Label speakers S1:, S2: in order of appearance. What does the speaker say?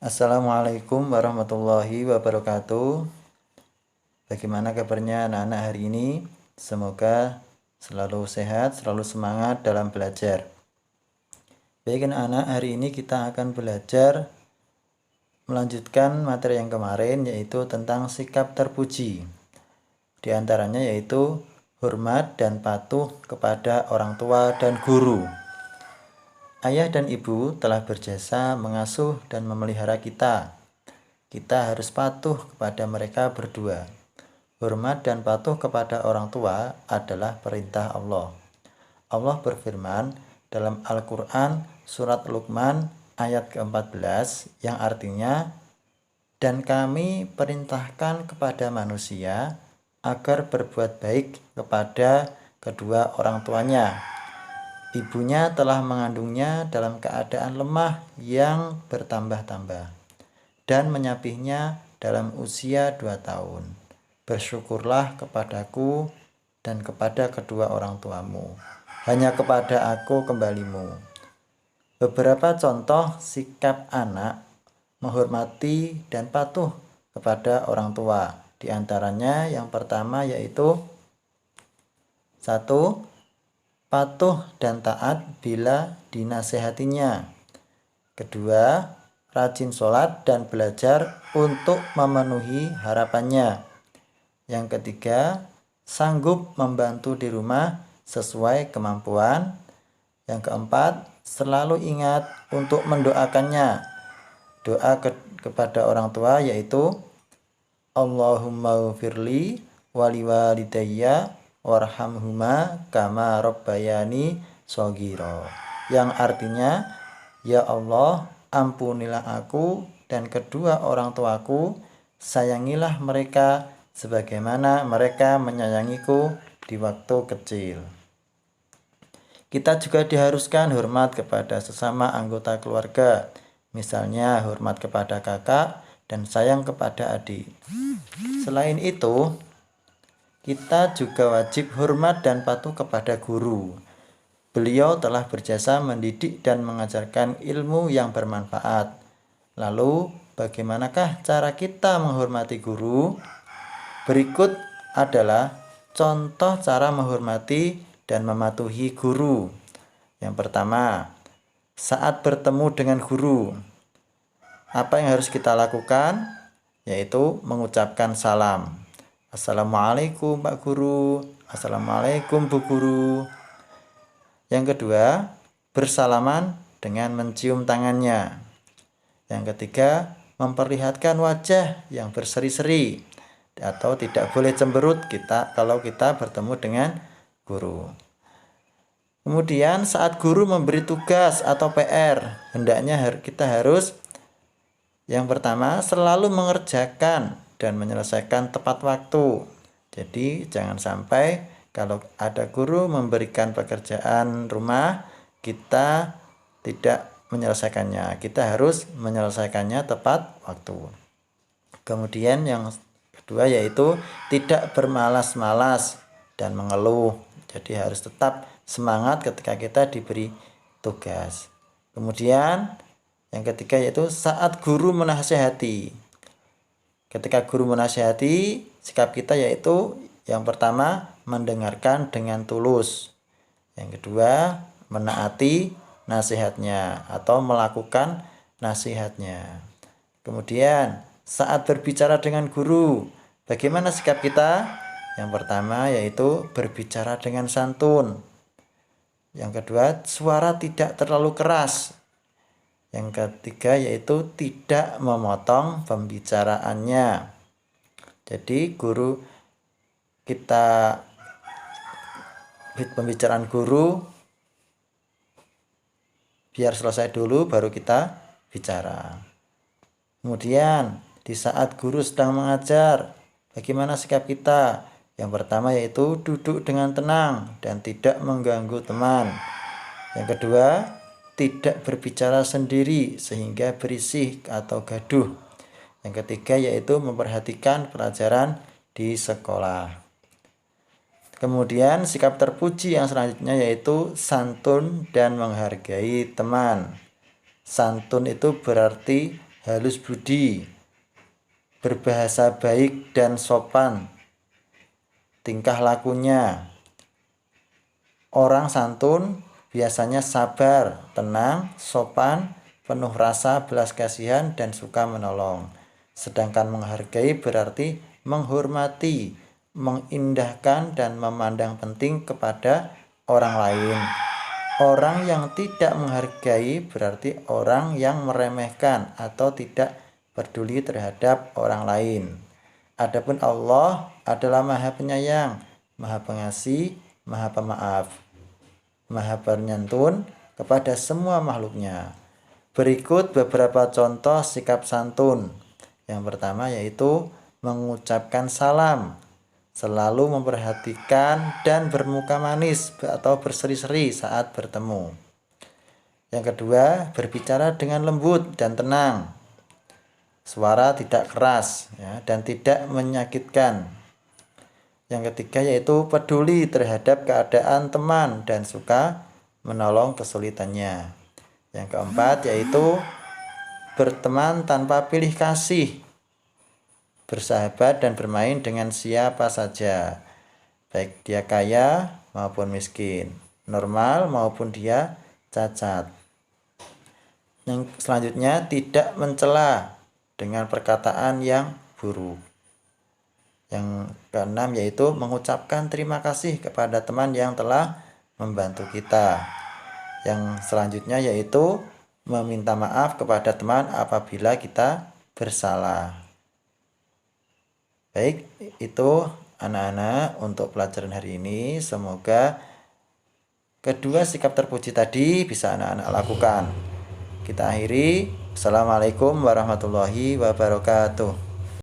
S1: Assalamualaikum warahmatullahi wabarakatuh. Bagaimana kabarnya anak-anak hari ini? Semoga selalu sehat, selalu semangat dalam belajar. Baik anak-anak, hari ini kita akan belajar melanjutkan materi yang kemarin, yaitu tentang sikap terpuji. Di antaranya yaitu hormat dan patuh kepada orang tua dan guru. Ayah dan ibu telah berjasa mengasuh dan memelihara kita. Kita harus patuh kepada mereka berdua. Hormat dan patuh kepada orang tua adalah perintah Allah. Allah berfirman dalam Al-Quran surat Luqman ayat ke-14 yang artinya, "Dan kami perintahkan kepada manusia agar berbuat baik kepada kedua orang tuanya. Ibunya telah mengandungnya dalam keadaan lemah yang bertambah-tambah dan menyapihnya dalam usia 2 tahun. Bersyukurlah kepadaku dan kepada kedua orang tuamu. Hanya kepada aku kembalimu." Beberapa contoh sikap anak menghormati dan patuh kepada orang tua. Di antaranya yang pertama yaitu 1. Patuh dan taat bila dinasehatinya. Kedua, rajin sholat dan belajar untuk memenuhi harapannya. Yang ketiga, sanggup membantu di rumah sesuai kemampuan. Yang keempat, selalu ingat untuk mendoakannya. Doa kepada orang tua yaitu Allahumma ghfirli wali walidayya warhamhuma kama rabbayani shaghira, yang artinya, ya Allah, ampunilah aku dan kedua orang tuaku, sayangilah mereka sebagaimana mereka menyayangiku di waktu kecil. Kita juga diharuskan hormat kepada sesama anggota keluarga, misalnya hormat kepada kakak dan sayang kepada adik. Selain itu, kita juga wajib hormat dan patuh kepada guru. Beliau telah berjasa mendidik dan mengajarkan ilmu yang bermanfaat. Lalu, bagaimanakah cara kita menghormati guru? Berikut adalah contoh cara menghormati dan mematuhi guru. Yang pertama, saat bertemu dengan guru, apa yang harus kita lakukan? Yaitu mengucapkan salam. Assalamualaikum Pak Guru, Assalamualaikum Bu Guru. Yang kedua, bersalaman dengan mencium tangannya. Yang ketiga, memperlihatkan wajah yang berseri-seri atau tidak boleh cemberut kalau kita bertemu dengan guru. Kemudian saat guru memberi tugas atau PR, hendaknya kita harus yang pertama selalu mengerjakan dan menyelesaikan tepat waktu. Jadi jangan sampai kalau ada guru memberikan pekerjaan rumah, kita tidak menyelesaikannya. Kita harus menyelesaikannya tepat waktu. Kemudian yang kedua yaitu tidak bermalas-malas dan mengeluh. Jadi harus tetap semangat ketika kita diberi tugas. Kemudian yang ketiga yaitu saat guru menasihati. Ketika guru menasihati, sikap kita yaitu yang pertama mendengarkan dengan tulus. Yang kedua, menaati nasihatnya atau melakukan nasihatnya. Kemudian, saat berbicara dengan guru, bagaimana sikap kita? Yang pertama yaitu berbicara dengan santun. Yang kedua, suara tidak terlalu keras. Yang ketiga yaitu tidak memotong pembicaraannya. Jadi pembicaraan guru biar selesai dulu baru kita bicara. Kemudian di saat guru sedang mengajar, bagaimana sikap kita? Yang pertama yaitu duduk dengan tenang dan tidak mengganggu teman. Yang kedua, tidak berbicara sendiri sehingga berisik atau gaduh. Yang ketiga yaitu memperhatikan pelajaran di sekolah. Kemudian sikap terpuji yang selanjutnya yaitu santun dan menghargai teman. Santun itu berarti halus budi, berbahasa baik dan sopan, tingkah lakunya. Orang santun biasanya sabar, tenang, sopan, penuh rasa belas kasihan dan suka menolong. Sedangkan menghargai berarti menghormati, mengindahkan dan memandang penting kepada orang lain. Orang yang tidak menghargai berarti orang yang meremehkan atau tidak peduli terhadap orang lain. Adapun Allah adalah Maha Penyayang, Maha Pengasih, Maha Pemaaf, Maha Penyantun kepada semua makhluknya. Berikut beberapa contoh sikap santun. Yang pertama yaitu mengucapkan salam, selalu memperhatikan dan bermuka manis atau berseri-seri saat bertemu. Yang kedua, berbicara dengan lembut dan tenang, suara tidak keras dan tidak menyakitkan. Yang ketiga yaitu peduli terhadap keadaan teman dan suka menolong kesulitannya. Yang keempat yaitu berteman tanpa pilih kasih, bersahabat dan bermain dengan siapa saja, baik dia kaya maupun miskin, normal maupun dia cacat. Yang selanjutnya tidak mencela dengan perkataan yang buruk. Yang keenam yaitu mengucapkan terima kasih kepada teman yang telah membantu kita. Yang selanjutnya yaitu meminta maaf kepada teman apabila kita bersalah. Baik, itu anak-anak untuk pelajaran hari ini. Semoga kedua sikap terpuji tadi bisa anak-anak lakukan. Kita akhiri. Assalamualaikum warahmatullahi wabarakatuh.